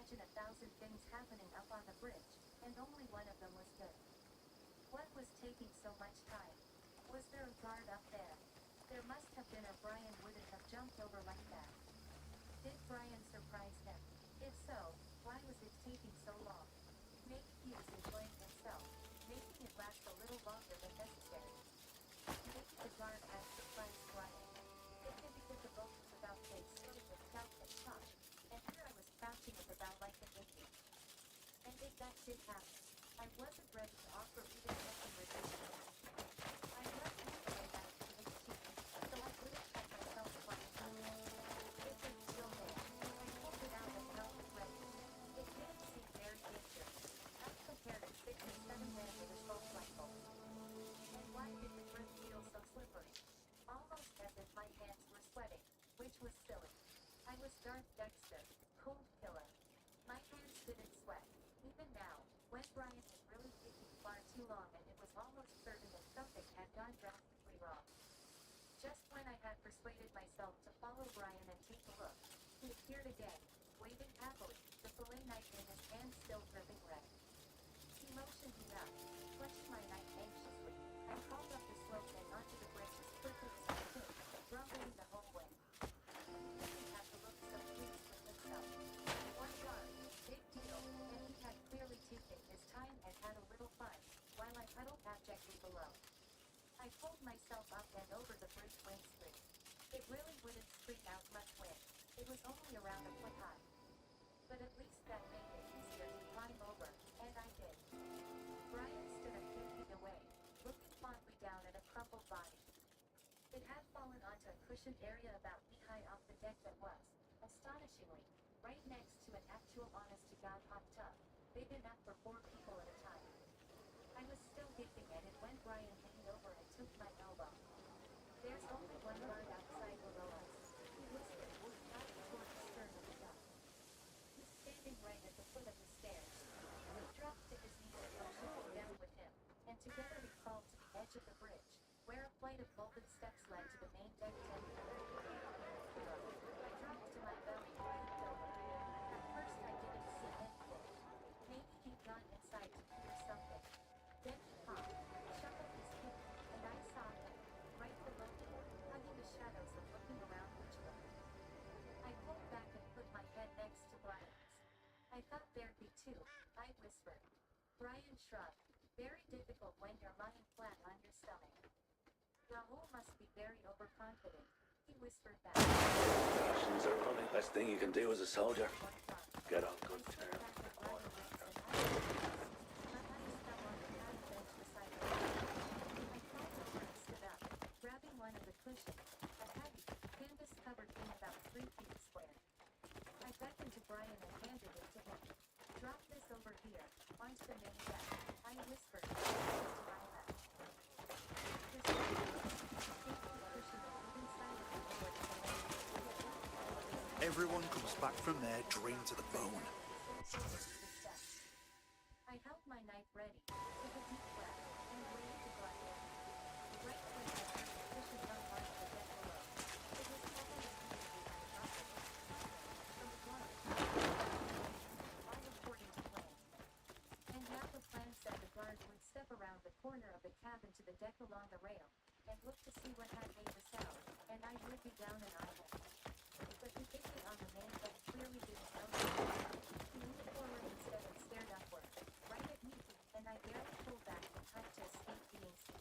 imagine 1,000 things happening up on the bridge, and only one of them was good. What was taking so much time? Was there a guard up there? There must have been, or Brian wouldn't have jumped over like that. Did Brian surprise him? If so, why was it taking so long? Maybe he was enjoying himself, making it last a little longer than necessary. Maybe the guard had surprised Brian. It could be that the boat was about to explode with doubt and shock, and here I was crouching at the bow like an idiot. And if that did happen, I wasn't ready to offer even something ridiculous. I left my knife to his cheek, so I wouldn't cut myself flying up. It was still there. I pulled it out and held it ready. It didn't seem very dangerous, as compared to 6 or 7 men with assault rifles. And why did the grip feel so slippery? Almost as if my hands were sweating, which was silly. I was Darth Dexter, cold killer. My hands didn't sweat, even now, when Brian was really taking far too long and it was almost certain that something had gone drastically wrong. Just when I had persuaded myself to follow Brian and take a look, he appeared again, waving happily, the fillet knife in his hand still dripping red. He motioned me up, clutched my knife anxiously, and crawled up the slope and onto the bridge as quickly as I could, grumbling the whole way. He didn't have to look so pleased with himself. One guard, big deal, and he had clearly taken his time and had a little fun, while I huddled abjectly below. I pulled myself up and over the bridge wind screen. It really wouldn't screen out much wind. It was only around a foot high. But at least that made it easier to climb over, and I did. Brian stood a few feet away, looking fondly down at a crumpled body. It had fallen onto a cushioned area about knee-high off the deck that was, astonishingly, right next to an actual honest-to-God hot tub, big enough for 4 people at a time. I was still gaping at it when Brian leaned over and took my elbow. "There's only one guard outside below us," he whispered, nodding toward the stern of the yacht. "He's standing right at the foot of the stairs." He dropped to his knees and motioned me down with him, and together we crawled to the edge of the bridge, where a flight of vaulted steps led to the main deck 10 feet. I dropped to my belly and peeked over. At first I didn't see anything. Maybe he'd gone inside to eat or something. Then he popped, shuffled his feet, and I saw him, right below me, hugging the shadows and looking around witchily. I pulled back and put my head next to Brian's. "I thought there'd be 2, I whispered. Brian shrugged. "Very difficult when you're lying flat on your stomach." "Rahul must be very overconfident," he whispered back. Actions are probably the best thing you can do as a soldier. Get on good terms with the order. My eyes fell on the padded bench beside me. I crawled over and stood up, grabbing one of the cushions, a heavy, canvas-covered thing about 3 feet square. I beckoned to Brian and handed it to him. "Drop this over here, onto the main deck," I whispered, to my left. This cushion moving silently over to the left. Everyone comes back from there drained to the bone. I held my knife ready, took a deep breath, and waited to Brian. Right when I heard the cushion run onto the deck below, it was followed immediately by a rocket from the guard. All according to plan. And now the plan said the guard would step around the corner of the cabin to the deck along the rail, and look to see what had made the sound, and I would be down an island. But the idiot on the main deck clearly didn't know that. He moved forward instead and stared upward, right at me, and I barely pulled back in time to escape being seen.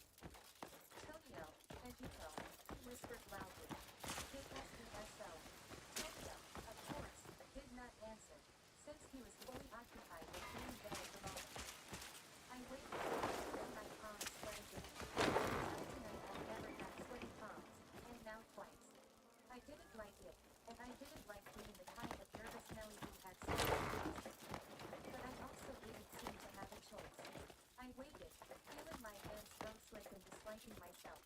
"Tonio, Edito," he whispered loudly. "K-S-E-S-O. Tonio, of course, did not answer, since he was fully occupied with being dead at the moment. I waited, then my palms sweated beneath me. Tonight I've never had sweaty palms, and now twice. I didn't like it, and I didn't like being the kind of nervous Nelly who had sweaty palms. But I also didn't seem to have a choice. I waited, feeling my hands so slick and disliking myself.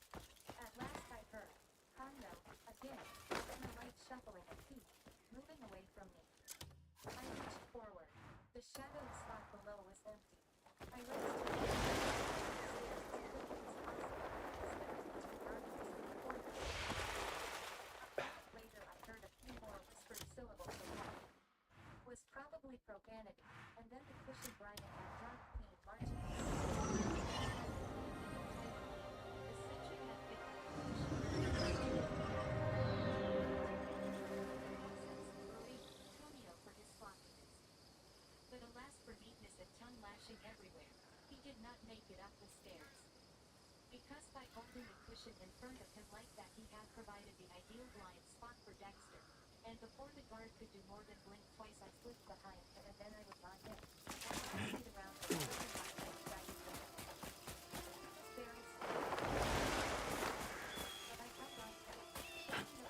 At last I heard, "Conno," again, then a light shuffling and feet, moving away from me. I reached forward. The shadowed spot below was empty. I raced to the stairs as quickly as possible, stepping into darkness before the door. A moment later I heard a few more whispered syllables of warning. Was probably mostly profanity, and then the cushion Brian had drunk clean marching around. The sentry had picked up the cushion. Antonio for his sloppiness. But alas for neatness and tongue lashing everywhere, he did not make it up the stairs. Because by holding the cushion in front of him like that he had provided the ideal blind spot for Dexter. And before the guard could do more than blink twice I slipped behind him and then I was on him. I followed around the cushion line and dragged him. He was very slow. But I hung on tight, shaking the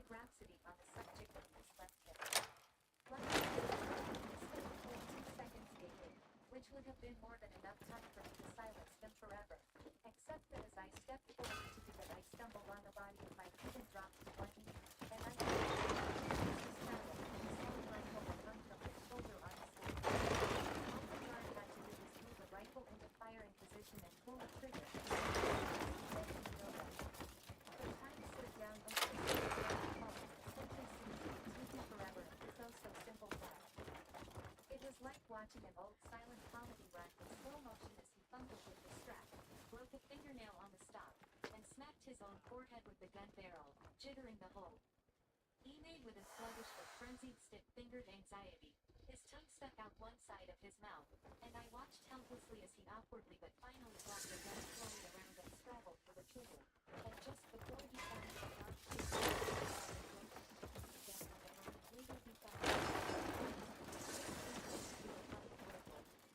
rhapsody on the subject of this left hip. Luckily, he spent a full 2 seconds gaping, which would have been more than enough time for me to silence him forever. Except that as I stepped forward to do it, I stumbled on the body of my kid and dropped to one knee, and I started his rifle and hung from his shoulder on his sleeve. All the guard had to do was move the rifle into firing position and pull the trigger. Then he know that. The time slid down into the so simple fast. It was like watching an old silent comedy run in slow motion as he fumbled with the strap, broke a fingernail on the stop, and smacked his own forehead with the gun barrel, jittering the hold. He made with a sluggish but frenzied stiff-fingered anxiety. His tongue stuck out one side of his mouth, and I watched helplessly as he awkwardly but finally brought the gun slowly around and scrabbled for the trigger. And just before he found the dark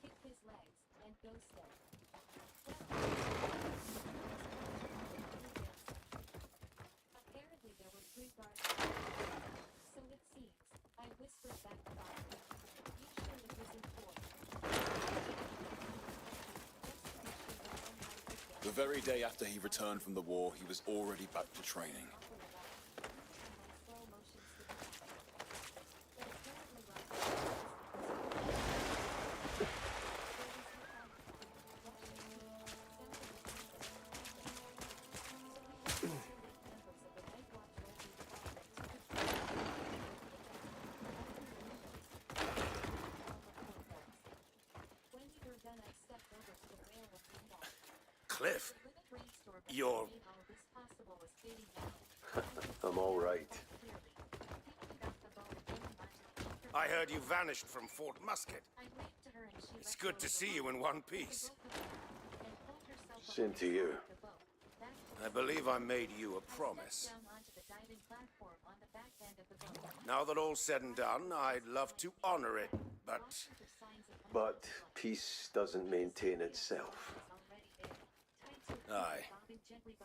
kicked his legs, and ghosted. Apparently there were 3 guards. So it seems, I whispered back about it. You sure it was in 4? The very day after he returned from the war, he was already back to training. Cliff, you're... I'm all right. I heard you vanished from Fort Musket. It's good to see you in one piece. Same to you. I believe I made you a promise. Now that all's said and done, I'd love to honor it, but... But peace doesn't maintain itself. Aye.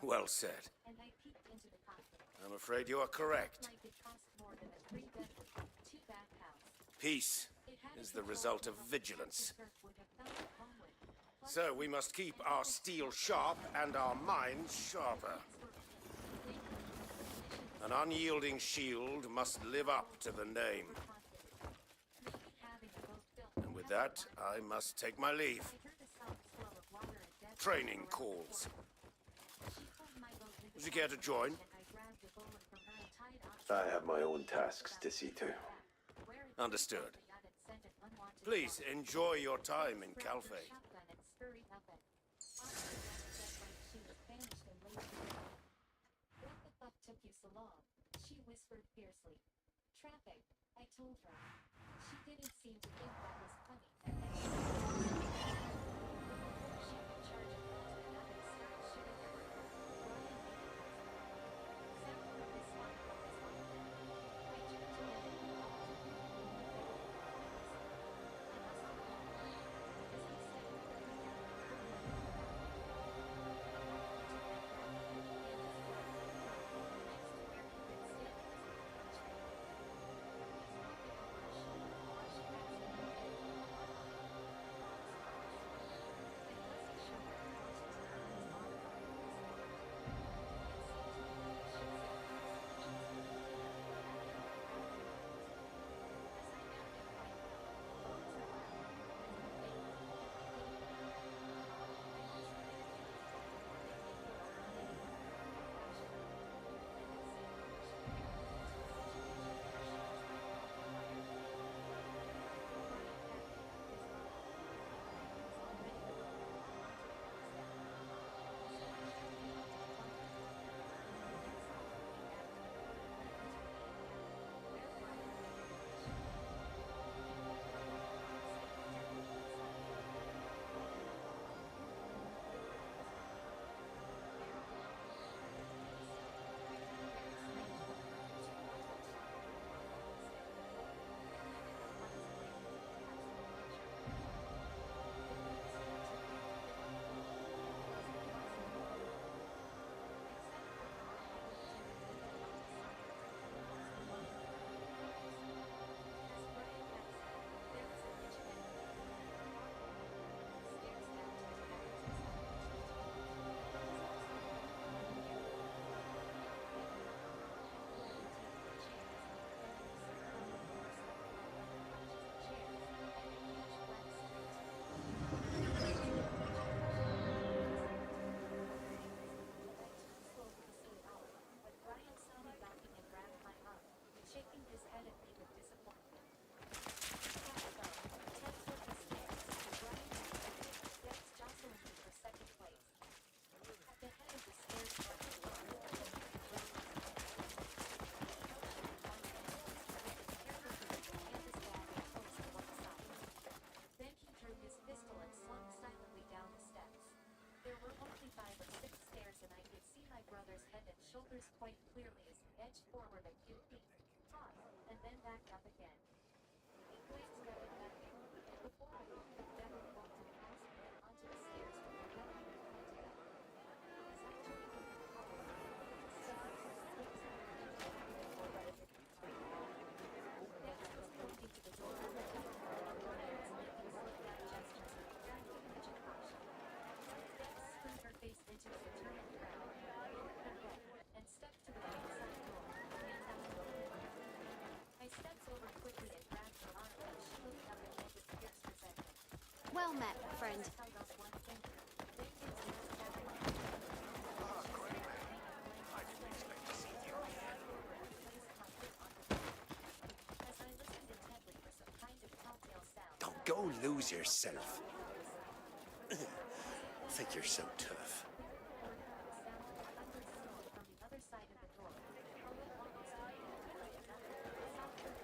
Well said. I'm afraid you are correct. Peace is the result of vigilance. So we must keep our steel sharp and our minds sharper. An unyielding shield must live up to the name. And with that, I must take my leave. Training calls. Would you care to join? I have my own tasks to see to. Understood. Please enjoy your time in Calfate. What the fuck took you so long? She whispered fiercely. Traffic, I told her. She didn't seem to think that was funny, and then she... Before she could charge it onto another shoulders quite clearly as he edged forward a few feet, paused, and then backed up again. He glanced up at nothing, and before I knew it, Devil bolted past me and onto the stairs with the elevator pointed up. As I joined him in the hallway, the stars and sticks and the engine were ready to come. Dex was pointing to the door on the top, and Brian was making slipped out gestures preparing for future caution. Dex screwed her face into a determined frown, lowered her head, and stepped to the inside door, hand out the door. I stepped over quickly and grabbed her arm, and she looked up at me with fierce resentment. Well met, friend. Held up one finger, then used it to tap my arm. I didn't expect to see you. As I listened intently for some kind of telltale sound, Don't go lose yourself. Think you're so tough. from the other side of the door, followed almost immediately by another, softer,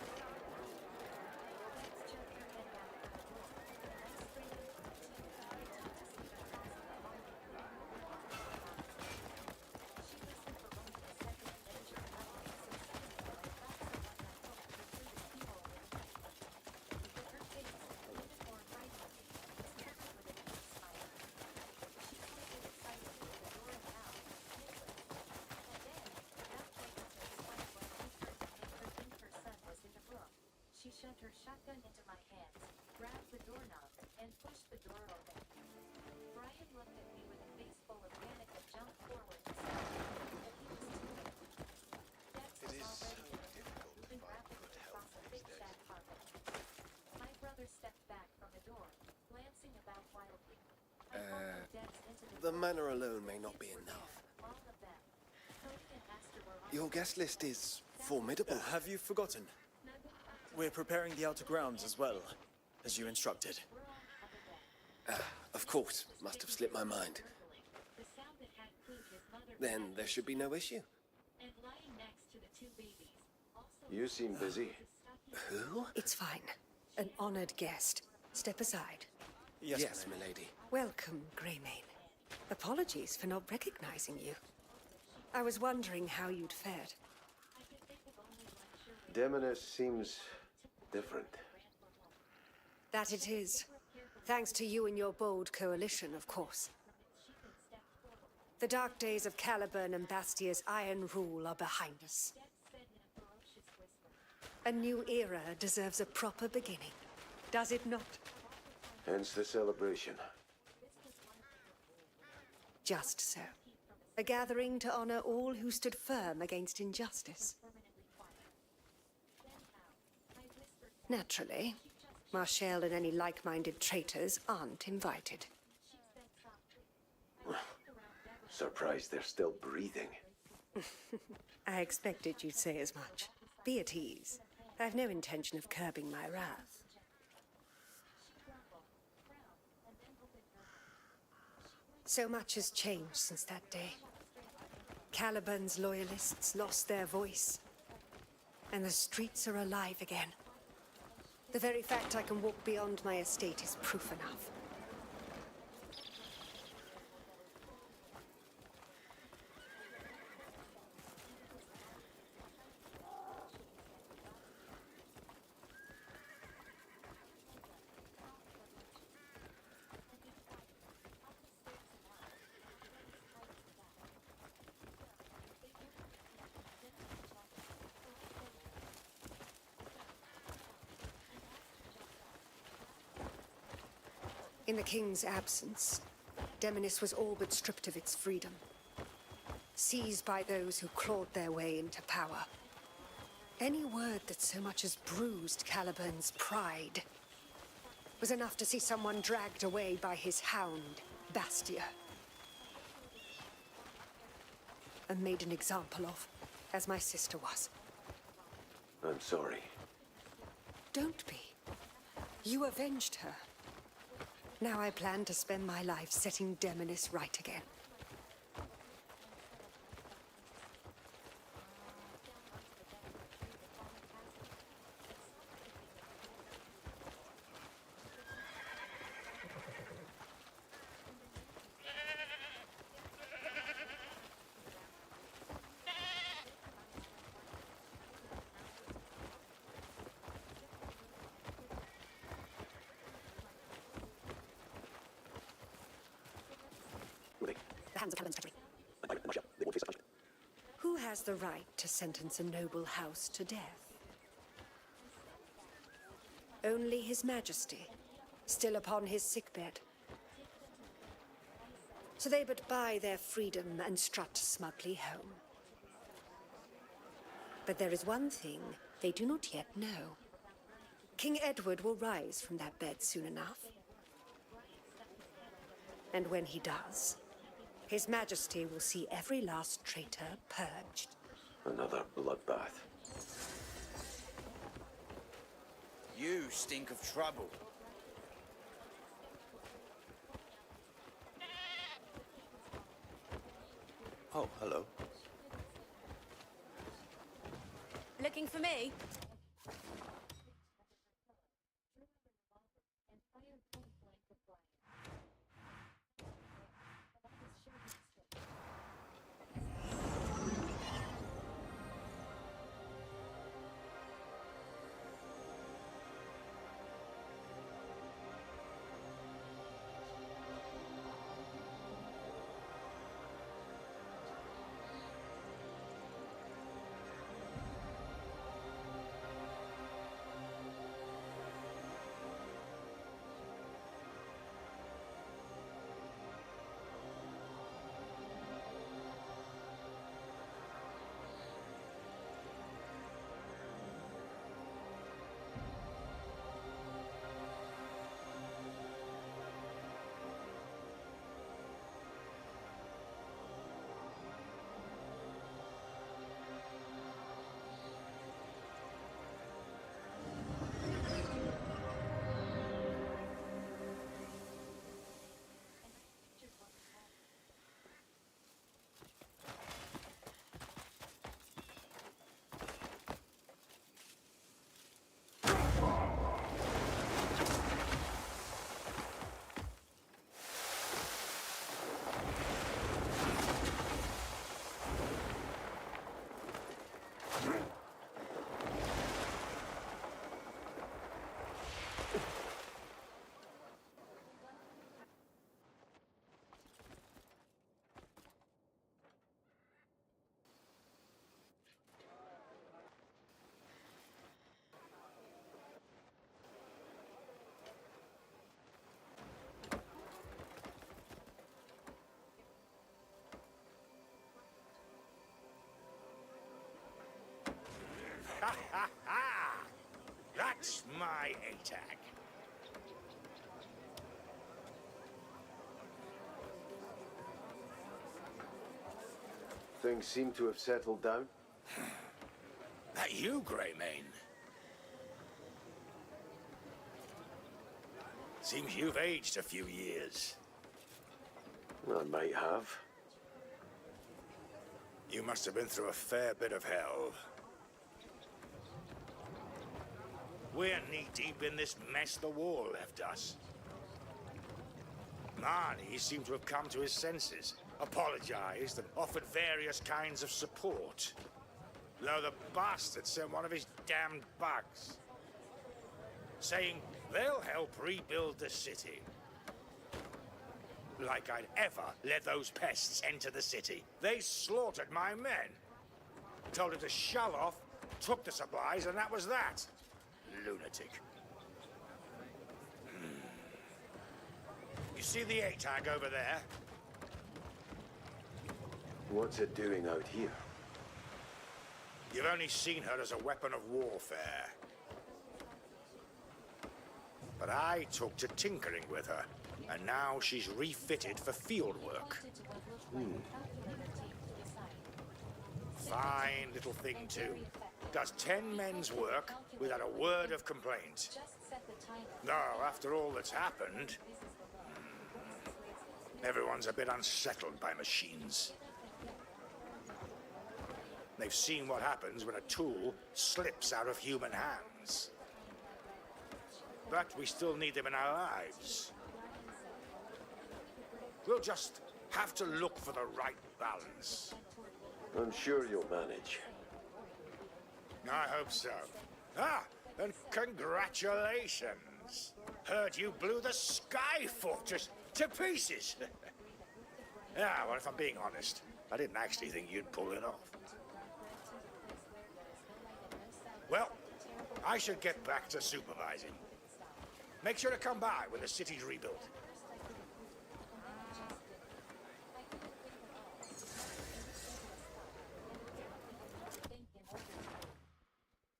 Lex jerked her head back from the door, and I straightened from the TV to see her crossing the hallway. She listened for only a second and then turned up so suddenly that I felt someone got hooked through the keyhole in the window. But her face, even more frighteningly, was covered with a deep smile. She pointed excitedly at the door and out, sniffling. And then, without waiting to explain what she heard to make her think her son was in the room, she shoved her shotgun into my hands, grabbed the doorknob, and pushed the door open. Brian looked at me with a face full of panic and jumped forward to stop me, but he was too late. Dex was already in the room, moving rapidly across a thick shag carpet. My brother stepped back from the door, glancing about wildly. I followed Dex into The room. manor alone may not be Kids were enough. there, all of them. Cody and Aster were on Your the guest list is formidable. Have you forgotten? We're preparing the outer grounds as well, as you instructed. We're on the other deck. Of course, must have slipped my mind. The sound that had clued his mother Then there should be no issue. and lying next to the two babies. Also You seem busy. Who? It's fine. An honored guest. Step aside. Yes, milady. Welcome, Greymane. Apologies for not recognizing you. I was wondering how you'd fared. Demoness seems different. That it is. Thanks to you and your bold coalition, of course. The dark days of Caliburn and Bastia's iron rule are behind us. A new era deserves a proper beginning, does it not? Hence the celebration. Just so. A gathering to honor all who stood firm against injustice. Naturally, Marshall and any like-minded traitors aren't invited. Surprised they're still breathing. I expected you'd say as much. Be at ease. I've no intention of curbing my wrath. So much has changed since that day. Caliburn's loyalists lost their voice, and the streets are alive again. The very fact I can walk beyond my estate is proof enough. In the king's absence, Demonis was all but stripped of its freedom. Seized by those who clawed their way into power. Any word that so much as bruised Caliburn's pride was enough to see someone dragged away by his hound, Bastia. And made an example of, as my sister was. I'm sorry. Don't be. You avenged her. Now I plan to spend my life setting Demonis right again. hands of Helen's treachery. Who has the right to sentence a noble house to death? Only His Majesty, still upon his sickbed. So they but buy their freedom and strut smugly home. But there is one thing they do not yet know. King Edward will rise from that bed soon enough. And when he does, His Majesty will see every last traitor purged. Another bloodbath. You stink of trouble. Oh, hello. Looking for me? Ha ha ha! That's my ATAC. Things seem to have settled down. That you, Greymane? Seems you've aged a few years. I might have. You must have been through a fair bit of hell. We're knee-deep in this mess the war left us. Marnie seemed to have come to his senses, apologized, and offered various kinds of support. Though the bastard sent one of his damned bugs, saying they'll help rebuild the city. Like I'd ever let those pests enter the city. They slaughtered my men. Told her to shell off, took the supplies, and that was that. Lunatic. You see the ATAG over there? What's it doing out here? You've only seen her as a weapon of warfare. But I took to tinkering with her, and now she's refitted for field work. Fine little thing, too. Does 10 men's work without a word of complaint. Though, after all that's happened, everyone's a bit unsettled by machines. They've seen what happens when a tool slips out of human hands. But we still need them in our lives. We'll just have to look for the right balance. I'm sure you'll manage. I hope so. Ah, and congratulations. Heard you blew the Sky Fortress to pieces. Yeah, well, if I'm being honest, I didn't actually think you'd pull it off. Well, I should get back to supervising. Make sure to come by when the city's rebuilt.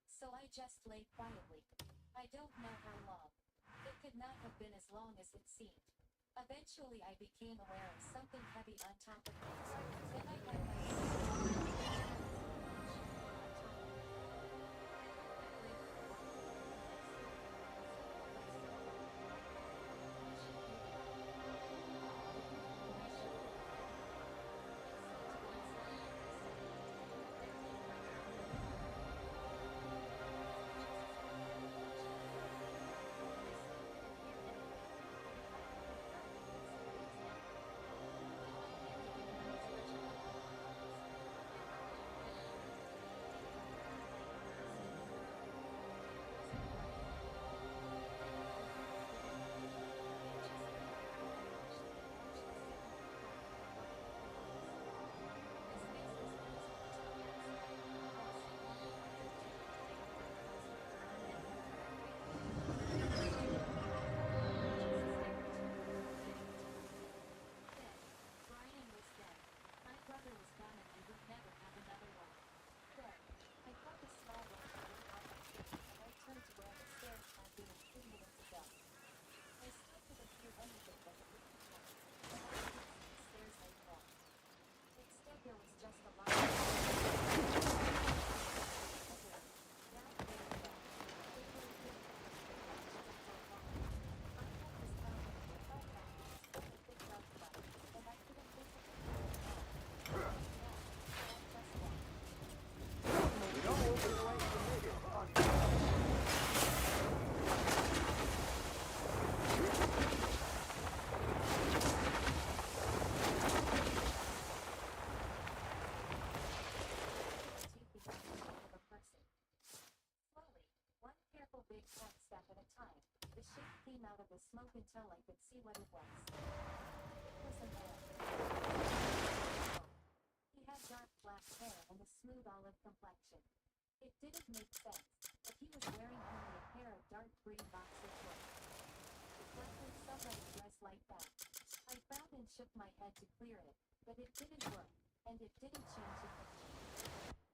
So I just lay quietly. I don't know how long. It could not have been as long as it seemed. Eventually I became aware of something heavy on top of me. Then I had my big half step at a time. The shape came out of the smoke until I could see what it was. It was a man. He had dark black hair and a smooth olive complexion. It didn't make sense, but he was wearing only a pair of dark green boxer shorts. Why would somebody dress like that? I frowned and shook my head to clear it, but it didn't work, and it didn't change a thing.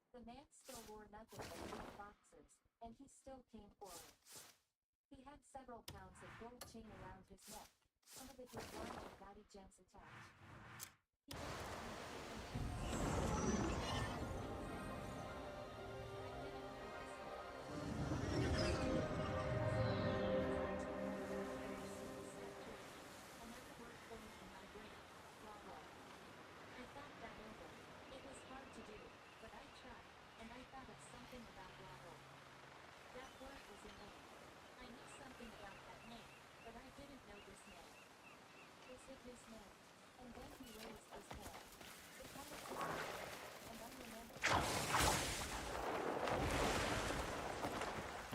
The man still wore nothing but green boxers, and he still came forward. He had several pounds of gold chain around his neck, some of it with large and gaudy gems attached. He his name, and then he raised his hand. It kind of twisted, and I remembered he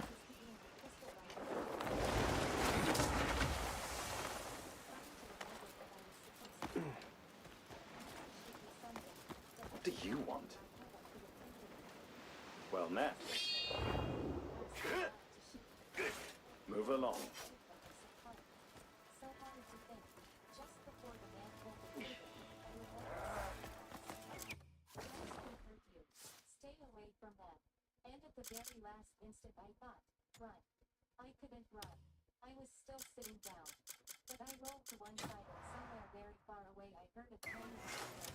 was beginning to pistol right away. Trying to remember that I was supposed to do. Should be something. What do you want? Well, now. Move along. From them. And at the very last instant I thought, run. I couldn't run. I was still sitting down. But I rolled to one side and somewhere very far away I heard a tiny sound.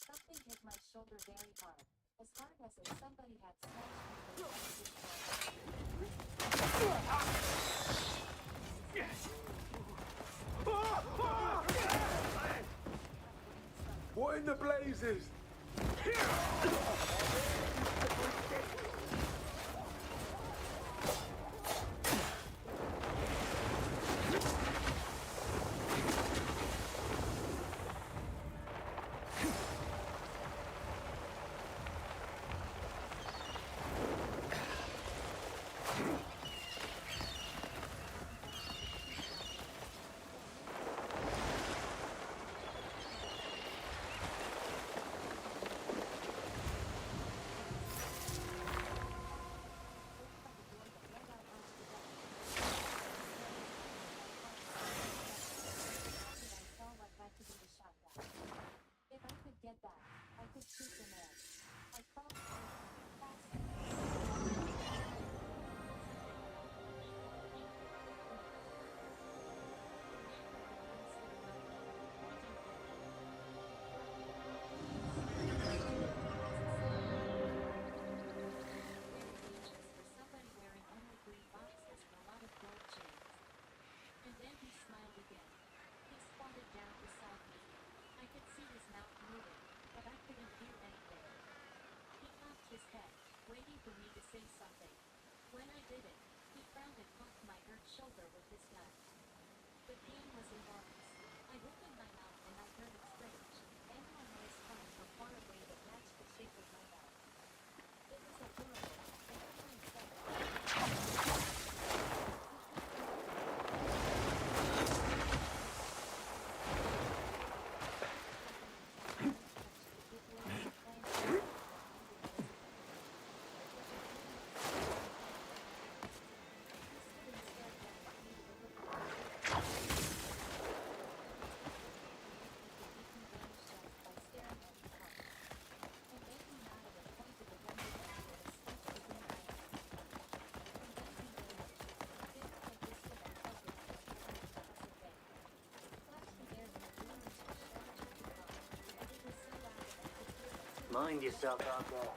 Something hit my shoulder very hard. As hard as if somebody had smashed me with a What in the blazes? waiting for me to say something. When I didn't, he frowned and poked my hurt shoulder with his gun. The pain was enormous. I opened my mouth and I heard it strange, animal noise coming from far away that matched the shape of my mouth. It was a horrible, and feeling sad. Mind yourself out there.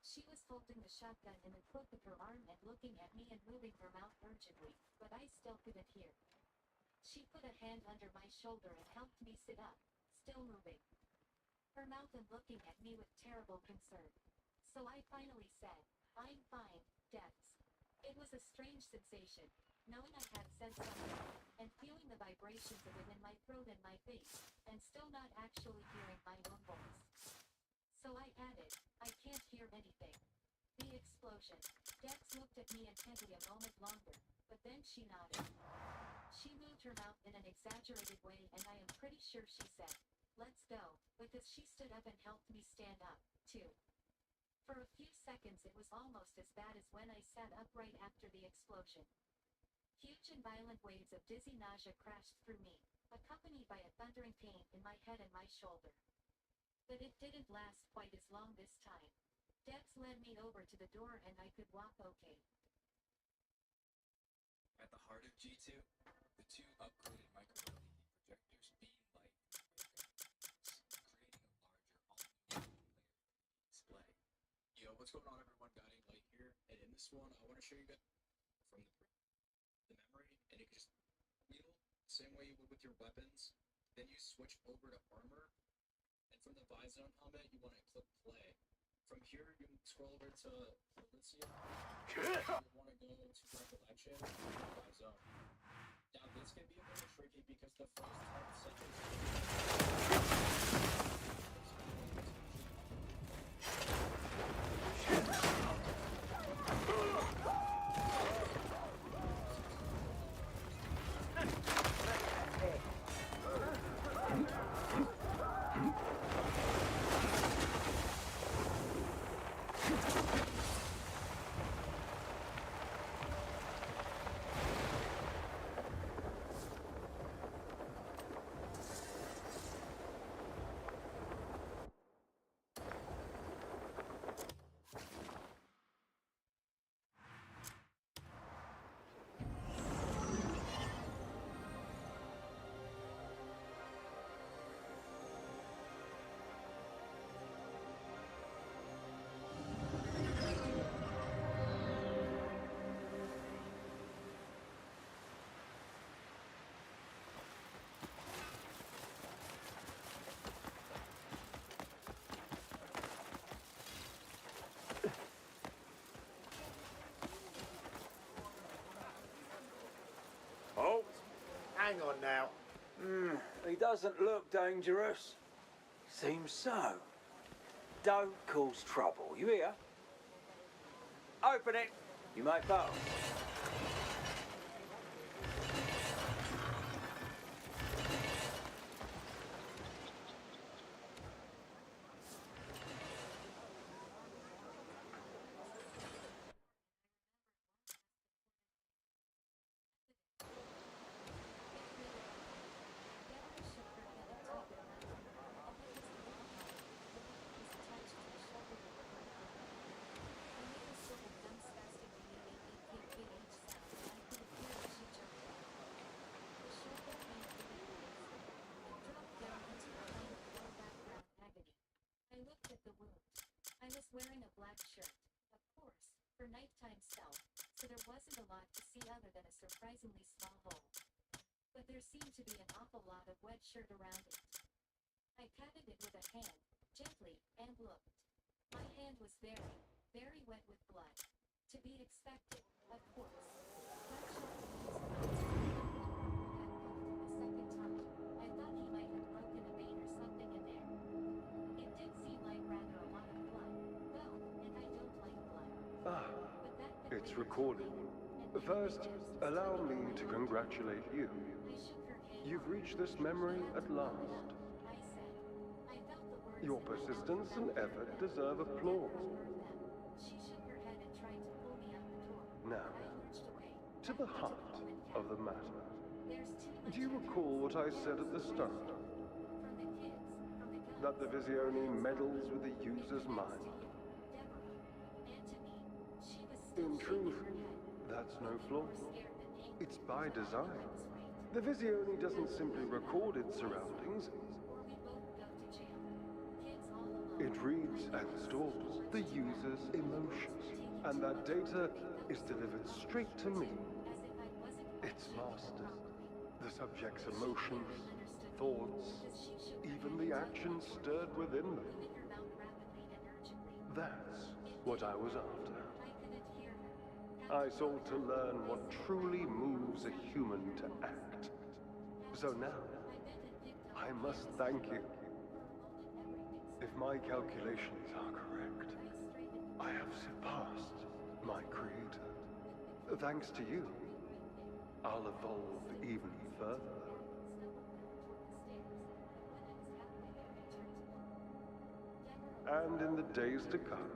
She was holding the shotgun in the crook of her arm and looking at me and moving her mouth urgently, but I still couldn't hear. She put a hand under my shoulder and helped me sit up, still moving. Her mouth and looking at me with terrible concern. So I finally said, "I'm fine, Dex." It was a strange sensation, knowing I had said something, and feeling the vibrations of it in my throat and my face, and still not actually hearing my own voice. So I added, "I can't hear anything." The explosion. Dex looked at me intently a moment longer, but then she nodded. She moved her mouth in an exaggerated way and I am pretty sure she said, "Let's go," because she stood up and helped me stand up, too. For a few seconds it was almost as bad as when I sat upright after the explosion. Huge and violent waves of dizzy nausea crashed through me, accompanied by a thundering pain in my head and my shoulder. But it didn't last quite as long this time. Dex led me over to the door and I could walk okay. At the heart of G2, the two upgraded micro-LED projectors beam light creating a larger all-new display. Yo, what's going on everyone, Guiding Light here, and in this one I want to show you guys from the memory, and you can just wheel same way you would with your weapons, then you switch over to armor, and from the Visor helmet you want to click play. From here you can scroll over to Elysium, you want to go to Recollection, Visor. Now this can be a little tricky because the first 10 seconds Oh, hang on now. He doesn't look dangerous. Seems so. Don't cause trouble, you hear? Open it. You may pass. wasn't a lot to see other than a surprisingly small hole. But there seemed to be an awful lot of wet shirt around it. I patted it with a hand, gently, and looked. My hand was very, very wet with blood. To be expected, of course. A second time, I thought he might have broken a vein or something in there. It did seem like rather a lot of blood, though, and I don't like blood. Ah, it's recorded. First, allow me to congratulate you. You've reached this memory at last. Your persistence and effort deserve applause. Now, to the heart of the matter. Do you recall what I said at the start? That the Visione meddles with the user's mind? In truth, that's no flaw. It's by design. The Visione doesn't simply record its surroundings. It reads and stores the user's emotions, and that data is delivered straight to me. It's mastered. The subject's emotions, thoughts, even the actions stirred within them. That's what I was after. I sought to learn what truly moves a human to act. So now, I must thank you. If my calculations are correct, I have surpassed my creator. Thanks to you, I'll evolve even further. And in the days to come,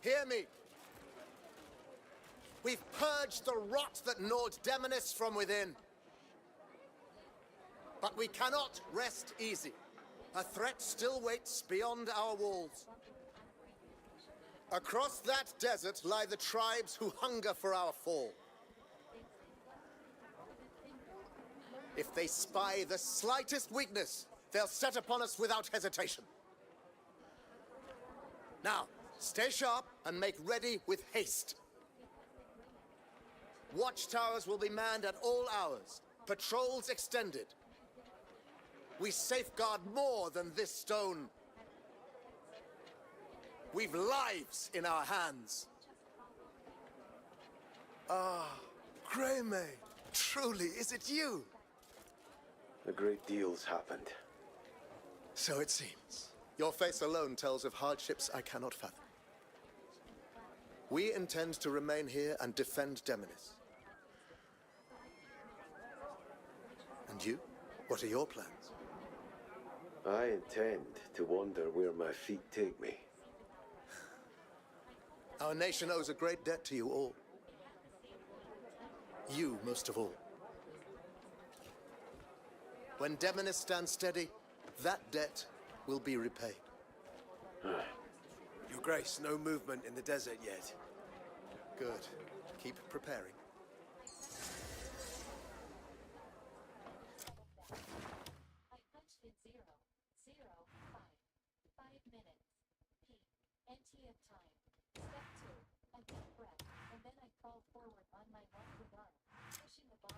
Hear me. We've purged the rot that gnawed Demonis from within. But we cannot rest easy. A threat still waits beyond our walls. Across that desert lie the tribes who hunger for our fall. If they spy the slightest weakness, they'll set upon us without hesitation. Now, stay sharp and make ready with haste. Watchtowers will be manned at all hours. Patrols extended. We safeguard more than this stone. We've lives in our hands. Ah, Greymane. Truly, is it you? A great deal's happened. So it seems. Your face alone tells of hardships I cannot fathom. We intend to remain here and defend Demonis. And you? What are your plans? I intend to wander where my feet take me. Our nation owes a great debt to you all. You most of all. When Demonis stands steady, that debt will be repaid. Your Grace, no movement in the desert yet. Good. Keep preparing. I punched in 0, 0, 5. 5 minutes. P. NT of time. Step 2. A deep breath, and then I crawled forward on my left with arm, pushing the body.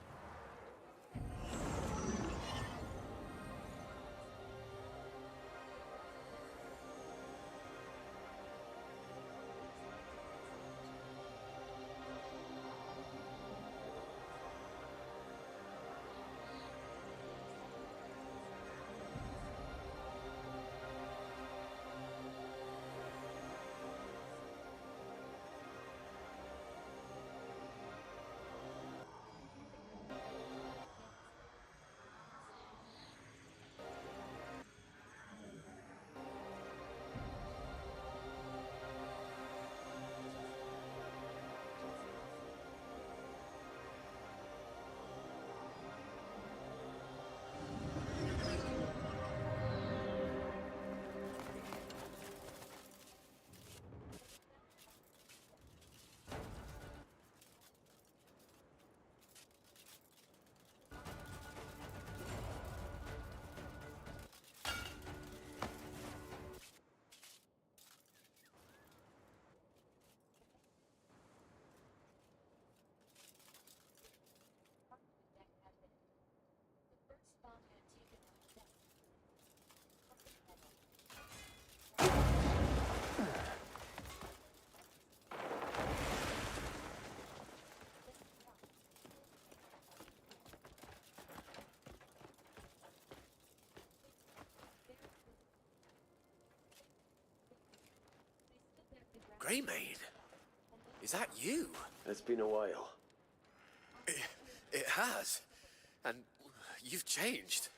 Greymane? Is that you? It's been a while. It has. And you've changed.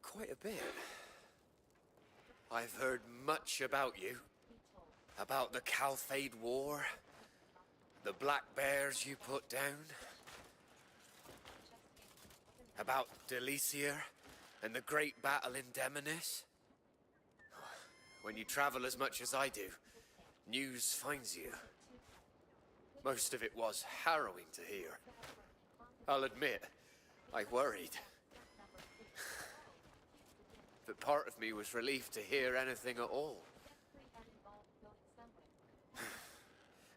Quite a bit. I've heard much about you. About the Calphade War. The Black Bears you put down. About Delicia and the great battle in Demonis. When you travel as much as I do, news finds you. Most of it was harrowing to hear. I'll admit, I worried. But part of me was relieved to hear anything at all.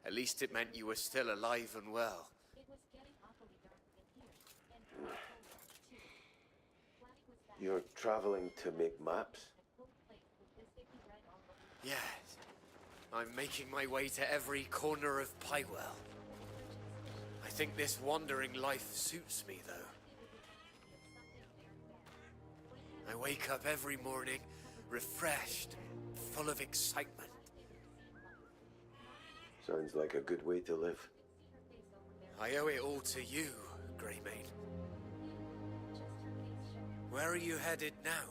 At least it meant you were still alive and well. You're traveling to make maps? Yes. I'm making my way to every corner of Pywell. I think this wandering life suits me, though. I wake up every morning refreshed and full of excitement. Sounds like a good way to live. I owe it all to you, Greymane. Where are you headed now?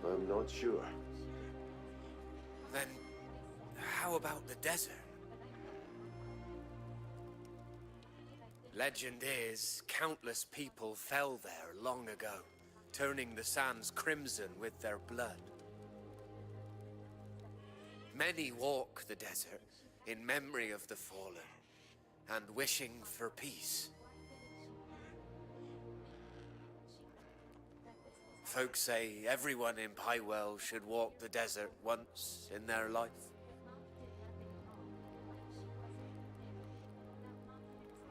I'm not sure. Then, how about the desert? Legend is, countless people fell there long ago, turning the sands crimson with their blood. Many walk the desert in memory of the fallen and wishing for peace. Folks say everyone in Pywell should walk the desert once in their life.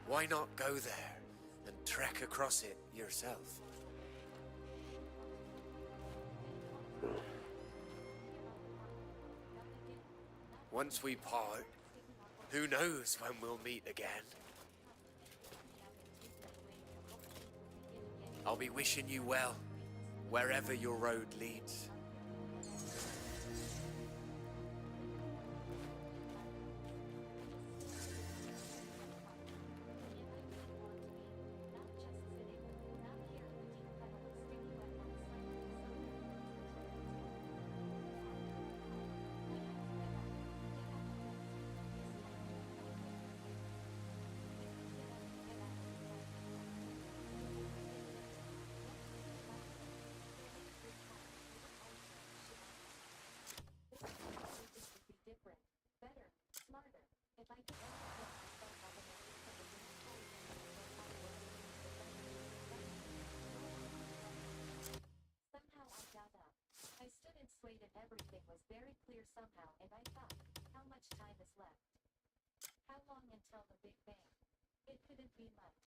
Why not go there and trek across it yourself? Once we part, who knows when we'll meet again? I'll be wishing you well, wherever your road leads. And everything was very clear somehow, and I thought, how much time is left? How long until the Big Bang? It couldn't be much.